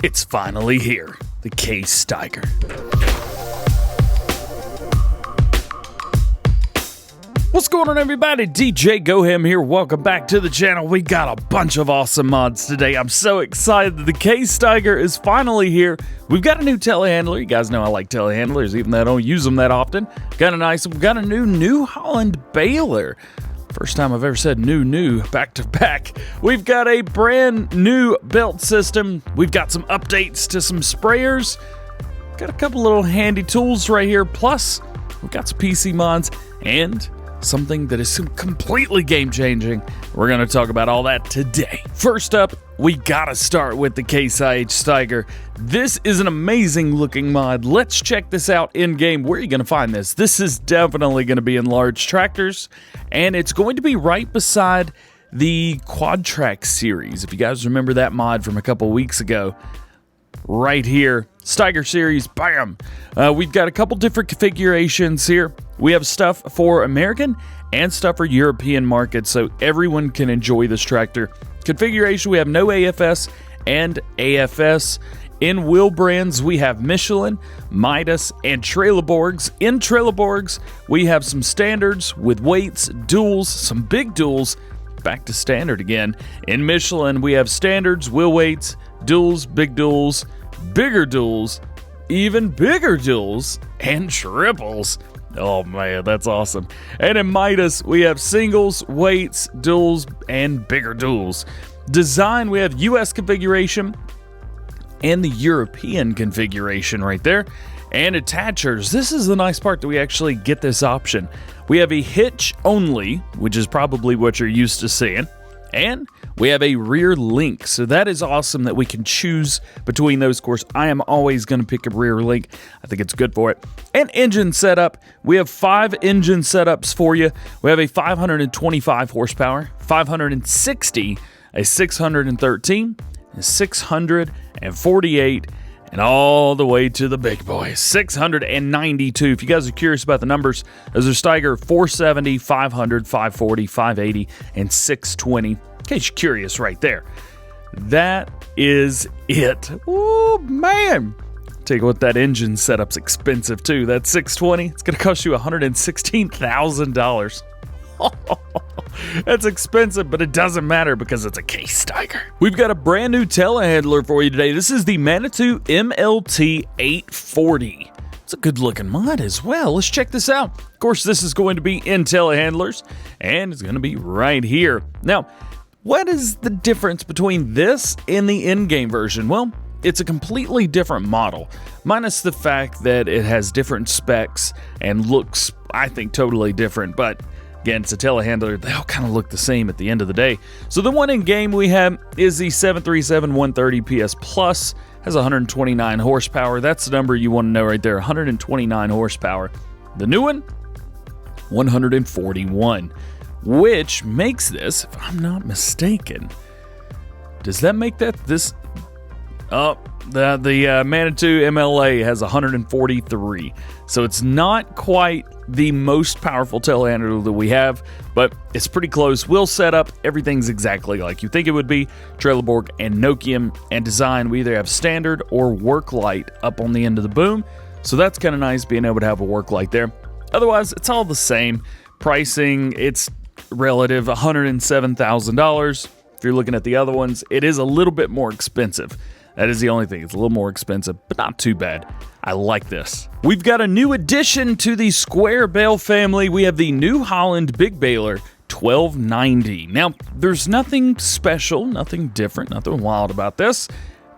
It's finally here, the Steiger. What's going on, everybody? DjGoHam here. Welcome back to the channel. We got a bunch of awesome mods today. I'm so excited that the Steiger is finally here. We've got a new telehandler. You guys know I like telehandlers, even though I don't use them that often. Got a nice one. Got a new Holland Baler. First time I've ever said new, back to back. We've got a brand new belt system. We've got some updates to some sprayers. Got a couple little handy tools right here. Plus, we've got some PC mods and something that is completely game-changing. We're going to talk about all that today. First up, we got to start with the Case IH Steiger. This is an amazing-looking mod. Let's check this out in-game. Where are you going to find this? This is definitely going to be in large tractors, and it's going to be right beside the Quad Track series. If you guys remember that mod from a couple weeks ago, right here, Steiger series, bam! We've got a couple different configurations here. We have stuff for American and stuff for European markets, so everyone can enjoy this tractor. Configuration, we have no AFS and AFS. In wheel brands, we have Michelin, Midas, and Trelleborgs. In Trelleborgs, we have some standards with weights, duals, some big duals, back to standard again. In Michelin, we have standards, wheel weights, duals, big duals, bigger duals, even bigger duals, and triples. Oh man, that's awesome. And in Midas, we have singles, weights, duals, and bigger duals. Design, we have US configuration and the European configuration right there. And attachers, this is the nice part that we actually get this option. We have a hitch only, which is probably what you're used to seeing. And we have a rear link, so that is awesome that we can choose between those. Of course, I am always going to pick a rear link. I think it's good for it. And engine setup, we have 5 engine setups for you. We have a 525 horsepower, 560, a 613, a 648, and all the way to the big boy, 692. If you guys are curious about the numbers, those are Steiger 470, 500, 540, 580, and 620. In case you're curious right there. That is it. Oh, man. Take a look, that engine setup's expensive, too. That 620, it's going to cost you $116,000. That's expensive, but it doesn't matter because it's a Steiger. We've got a brand new telehandler for you today. This is the Manitou MLT 840. It's a good looking mod as well. Let's check this out. Of course, this is going to be in telehandlers, and it's going to be right here. Now, what is the difference between this and the in-game version? Well, it's a completely different model, minus the fact that it has different specs and looks, I think, totally different, but again, it's a telehandler. They all kind of look the same at the end of the day. So the one in game we have is the 737 130 PS Plus. Has 129 horsepower. That's the number you want to know right there. 129 horsepower. The new one, 141, which makes this, if I'm not mistaken, does that make that this? Oh, the Manitou MLA has 143. So it's not quite the most powerful telehandler that we have, but it's pretty close. Wheel setup, everything's exactly like you think it would be. Trelleborg and Nokian, and design, we either have standard or work light up on the end of the boom. So that's kind of nice being able to have a work light there. Otherwise, it's all the same. Pricing, it's relative, $107,000. If you're looking at the other ones, it is a little bit more expensive. That is the only thing. It's a little more expensive, but not too bad. I like this. We've got a new addition to the Square Bale family. We have the new Holland Big Baler 1290. Now, there's nothing special, nothing different, nothing wild about this.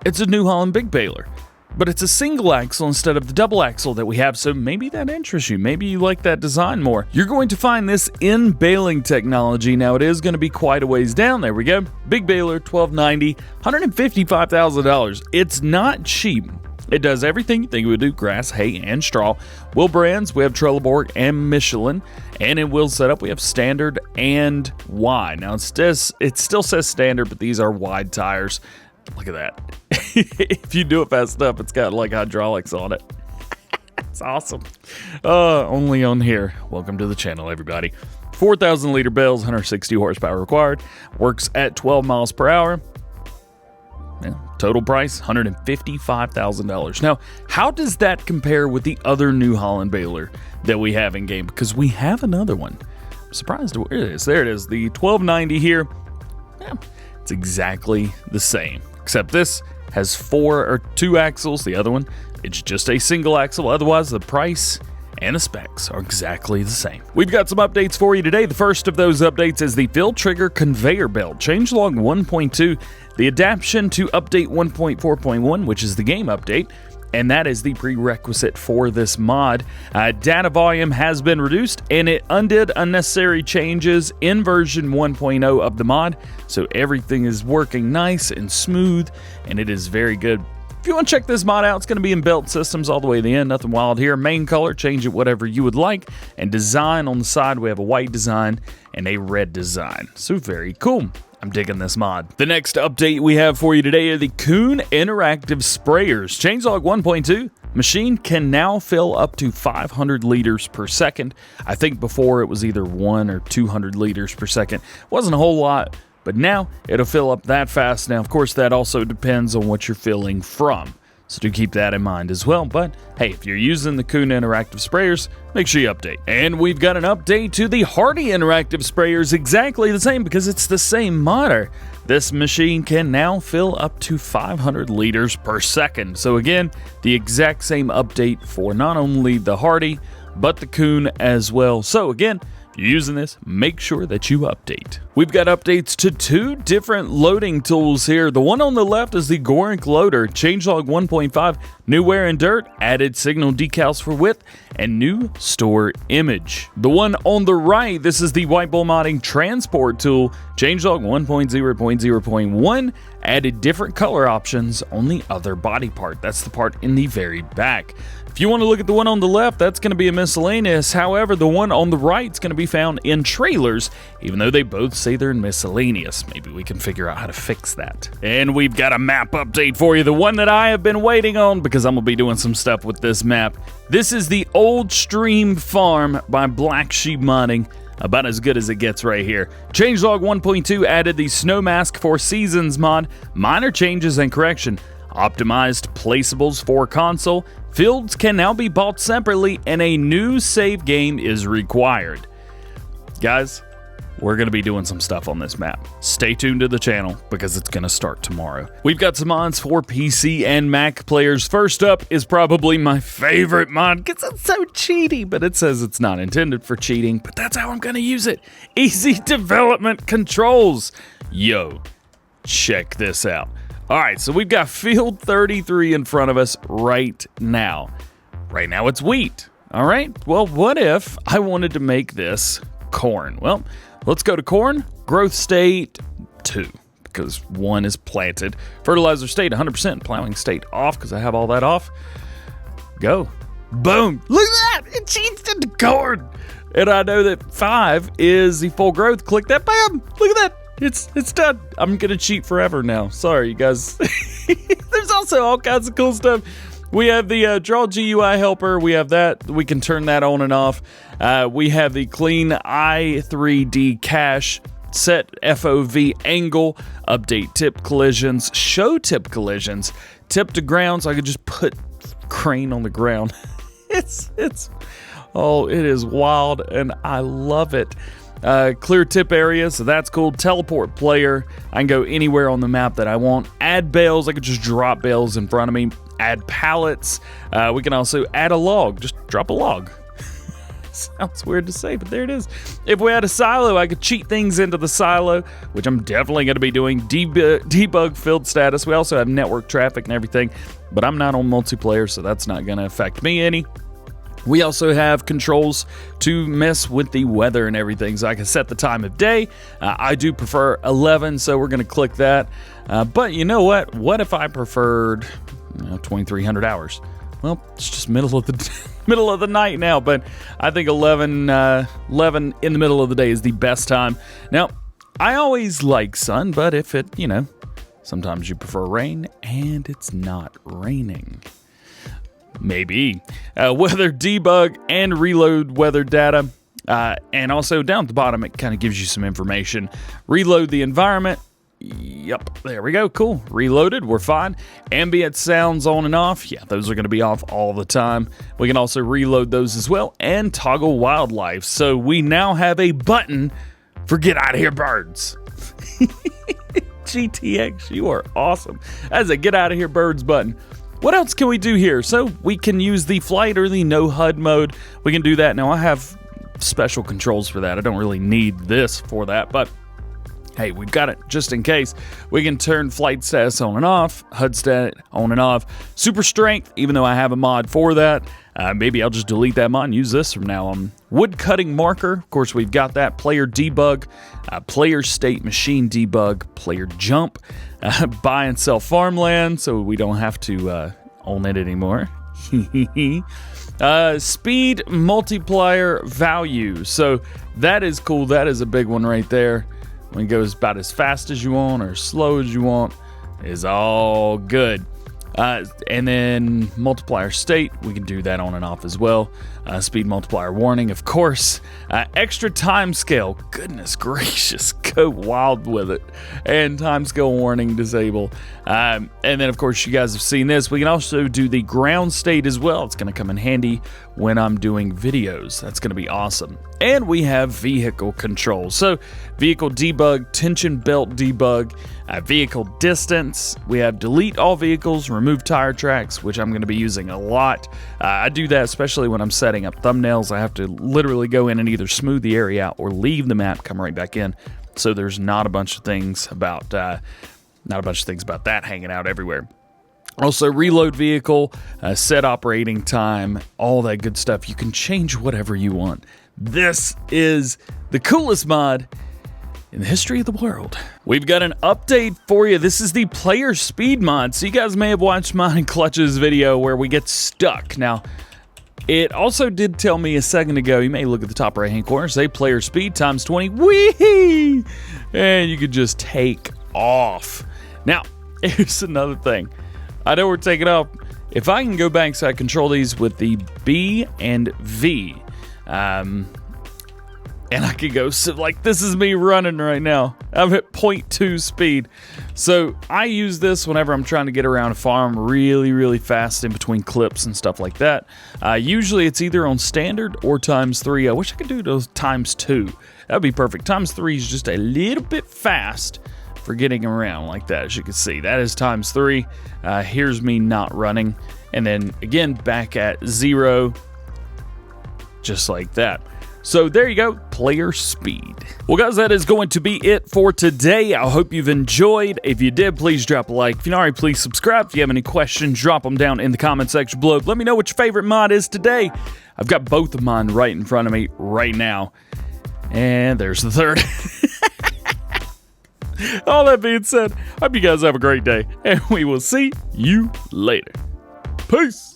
It's a new Holland Big Baler, but it's a single axle instead of the double axle that we have, so maybe that interests you. Maybe you like that design more. You're going to find this in baling technology. Now, it is going to be quite a ways down. There we go. Big Baler 1290, $155,000. It's not cheap. It does everything you think it would do: grass, hay, and straw. Wheel brands, we have Trelleborg and Michelin. And in wheel setup, we have standard and wide. Now, it still says standard, but these are wide tires. Look at that. If you do it fast enough, it's got like hydraulics on it. It's awesome. Only on here. Welcome to the channel, everybody. 4,000 liter bales, 160 horsepower required. Works at 12 miles per hour. Yeah, Total price, $155,000. Now, how does that compare with the other New Holland Baler that we have in game? Because we have another one. I'm surprised where it is. There it is, the 1290 here. Yeah, it's exactly the same, except this has 4 or 2 axles. The other one, it's just a single axle. Otherwise, the price and the specs are exactly the same. We've got some updates for you today. The first of those updates is the Filltrigger Conveyor Belt. Changelog 1.2, the adaptation to update 1.4.1, which is the game update, and that is the prerequisite for this mod. Data volume has been reduced, and it undid unnecessary changes in version 1.0 of the mod, so everything is working nice and smooth, and it is very good. If you want to check this mod out, it's going to be in belt systems all the way to the end. Nothing wild here. Main color, change it whatever you would like. And design on the side, we have a white design and a red design. So very cool. I'm digging this mod. The next update we have for you today are the Kuhn interactive sprayers. Changelog 1.2. Machine can now fill up to 500 liters per second. I think before it was either 1 or 200 liters per second. Wasn't a whole lot, but now it'll fill up that fast. Now, of course, that also depends on what you're filling from, so do keep that in mind as well. But hey, if you're using the Kuhn interactive sprayers, make sure you update. And we've got an update to the Hardi interactive sprayers, exactly the same because it's the same modder. This machine can now fill up to 500 liters per second. So again, the exact same update for not only the Hardi, but the Kuhn as well. So again, if you're using this, make sure that you update. We've got updates to 2 different loading tools here. The one on the left is the Gorink loader, changelog 1.5, new wear and dirt, added signal decals for width, and new store image. The one on the right, this is the White Bull modding Transport Tool, changelog 1.0.0.1, added different color options on the other body part. That's the part in the very back. If you want to look at the one on the left, that's going to be a miscellaneous. However, the one on the right is going to be found in trailers, even though they both say they're in miscellaneous. Maybe we can figure out how to fix that. And we've got a map update for you, the one that I have been waiting on because I'm going to be doing some stuff with this map. This is the Old Stream Farm by Black Sheep Modding. About as good as it gets right here. Changelog 1.2 added the Snow Mask for Seasons mod, minor changes and correction. Optimized placeables for console. Fields can now be bought separately, and a new save game is required. Guys, we're going to be doing some stuff on this map. Stay tuned to the channel because it's going to start tomorrow. We've got some mods for PC and Mac players. First up is probably my favorite mod because it's so cheaty, but it says it's not intended for cheating, but that's how I'm going to use it. Easy development controls. Yo, check this out. All right, so we've got field 33 in front of us right now. Right now it's wheat. All right, well, what if I wanted to make this corn? Well, let's go to corn, growth state 2, because 1 is planted. Fertilizer state 100%, plowing state off because I have all that off. Go. Boom. Look at that, it changed into corn. And I know that 5 is the full growth. Click that, bam, look at that. It's done. I'm gonna cheat forever now. Sorry, you guys. There's also all kinds of cool stuff. We have the Draw GUI helper. We have that. We can turn that on and off. We have the Clean I3D Cache, Set FOV Angle, Update Tip Collisions, Show Tip Collisions, Tip to Ground, so I could just put crane on the ground. It is wild, and I love it. Clear tip area, so that's cool. Teleport player, I can go anywhere on the map that I want. Add bales, I could just drop bales in front of me. Add pallets, we can also add a log, just drop a log. Sounds weird to say, but there it is. If we had a silo, I could cheat things into the silo, which I'm definitely going to be doing. Debug field status, we also have network traffic and everything, but I'm not on multiplayer, so that's not going to affect me any. We also have controls to mess with the weather and everything, so I can set the time of day. I do prefer 11, so we're going to click that. But you know what? What if I preferred 2300 hours? Well, it's just middle of the night now, but I think 11 in the middle of the day is the best time. Now, I always like sun, but if it, sometimes you prefer rain, and it's not raining. Maybe. Weather debug and reload weather data. And also down at the bottom, it kind of gives you some information. Reload the environment. Yep, there we go. Cool. Reloaded. We're fine. Ambient sounds on and off. Yeah, those are going to be off all the time. We can also reload those as well and toggle wildlife. So we now have a button for get out of here birds. GTX, you are awesome. That's a get out of here birds button. What else can we do here? So we can use the flight or the no HUD mode. We can do that. Now I have special controls for that. I don't really need this for that, but hey, we've got it just in case. We can turn flight status on and off, HUD stat on and off, super strength, even though I have a mod for that. Maybe I'll just delete that mod and use this from now on. Wood cutting marker, of course, we've got that. Player debug, player state machine debug, player jump, buy and sell farmland, so we don't have to own it anymore. Speed multiplier value. So that is cool. That is a big one right there. When it goes about as fast as you want or as slow as you want is all good. And then multiplier state, we can do that on and off as well. Speed multiplier warning, of course. Extra time scale, goodness gracious, go wild with it. And time scale warning disable. And then of course you guys have seen this. We can also do the ground state as well. It's going to come in handy when I'm doing videos. That's going to be awesome. And we have vehicle control. So vehicle debug, tension belt debug, vehicle distance. We have delete all vehicles, remove tire tracks, which I'm going to be using a lot. I do that especially when I'm setting up thumbnails. I have to literally go in and either smooth the area out or leave the map, come right back in. So there's not a bunch of things about that hanging out everywhere. Also, reload vehicle, set operating time, all that good stuff. You can change whatever you want. This is the coolest mod in the history of the world. We've got an update for you. This is the player speed mod. So you guys may have watched mine and Clutch's video where we get stuck. Now, it also did tell me a second ago, you may look at the top right hand corner, say player speed times 20. Whee! And you could just take off. Now, here's another thing. I know we're taking off. If I can go back, so I control these with the B and V. And I could go, so like this is me running right now. I'm at 0.2 speed. So I use this whenever I'm trying to get around a farm really, really fast in between clips and stuff like that. Usually it's either on standard or _3. I wish I could do those ×2. That'd be perfect. ×3 is just a little bit fast for getting around like that. As you can see, that is ×3. Here's me not running. And then again, back at 0, just like that. So there you go, player speed. Well guys, that is going to be it for today. I hope you've enjoyed. If you did, please drop a like. If you're not already, please subscribe. If you have any questions, drop them down in the comment section below. Let me know what your favorite mod is today. I've got both of mine right in front of me right now. And there's the third. All that being said, I hope you guys have a great day. And we will see you later. Peace.